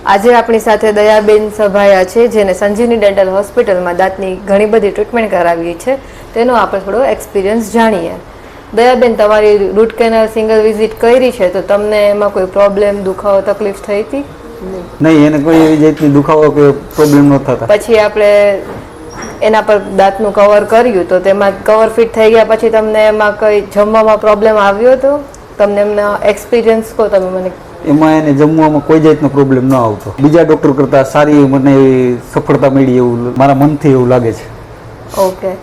આજે આપણી સાથે દયાબેન સભાયા છે, જેને સંજીવની ડેન્ટલ હોસ્પિટલમાં દાંતની ઘણી બધી ટ્રીટમેન્ટ કરાવી છે. તેનો આપણે થોડો એક્સપિરિયન્સ જાણીએ. દયાબેન, તમારી રૂટ કેનાલ સિંગલ વિઝિટ કરી છે, તો તમને એમાં કોઈ પ્રોબ્લેમ, દુખાવો, તકલીફ થઈ હતી? નહીં, એને કોઈ એવી જાતની દુખાવો કે પ્રોબ્લેમ ન થતા. પછી આપણે એના પર દાંતનું કવર કર્યું, તો તેમાં કવર ફિટ થઈ ગયા પછી તમને એમાં કઈ જમવામાં પ્રોબ્લેમ આવ્યો હતો? તમને એમના એક્સપિરિયન્સ કહો તમે મને. એમાં એને જમવામાં કોઈ જાતનો પ્રોબ્લેમ ન આવતો. બીજા ડૉક્ટર કરતાં સારી મને સફળતા મળી એવું મારા મનથી એવું લાગે છે. ઓકે,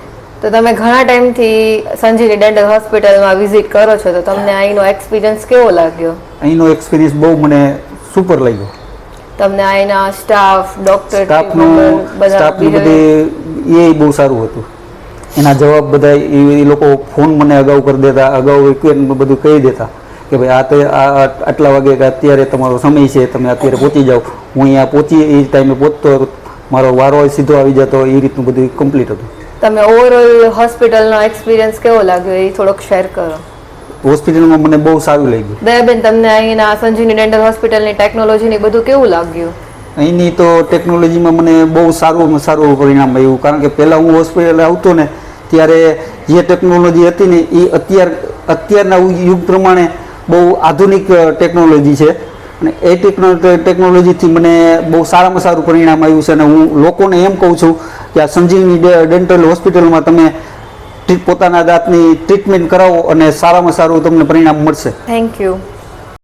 તો તમે ઘણા ટાઈમથી સંજીવની ડેન્ટલ હોસ્પિટલમાં વિઝિટ કરો છો, તો તમને અહીંનો એક્સપિરિયન્સ કેવો લાગ્યો? અહીંનો એક્સપિરિયન્સ બહુ મને સુપર લાગ્યો. તમને અહીંના સ્ટાફ, ડૉક્ટર, સ્ટાફનું બધે એ બહુ સારું હતું. એના જવાબ બધા એ લોકો ફોન મને અગાઉ કરી દેતા, અગાઉ બધું કહી દેતા કે ભાઈ આ આટલા વાગે કે અત્યારે તમારો સમય છે, તમે અત્યારે પહોંચી જાઓ. હું અહીંયા પહોંચી એ ટાઈમે પહોંચતો, મારો વારો સીધો આવી જતો, એ રીતનું બધું કમ્પ્લીટ હતું. તમે ઓવરઓલ હોસ્પિટલનો એક્સપિરિયન્સ કેવો લાગ્યો એ થોડોક શેર કરો. હોસ્પિટલમાં મને બહુ સારું લાગ્યું. દયાબેન, તમને અહીંના સંજીવની ડેન્ટલ હોસ્પિટલની ટેકનોલોજીની બધું કેવું લાગ્યું? અહીંની તો ટેકનોલોજીમાં મને બહુ સારું પરિણામ આવ્યું. કારણ કે પહેલાં હું હોસ્પિટલે આવતો ને ત્યારે જે ટેકનોલોજી હતી ને એ અત્યારના યુગ પ્રમાણે બહુ આધુનિક ટેકનોલોજી છે, અને એ ટેકનોલોજીથી મને બહુ સારામાં સારું પરિણામ આવ્યું છે. અને હું લોકોને એમ કહું છું કે આ સંજીવની ડેન્ટલ હોસ્પિટલમાં તમે પોતાના દાંતની ટ્રીટમેન્ટ કરાવો અને સારામાં સારું તમને પરિણામ મળશે. Thank you.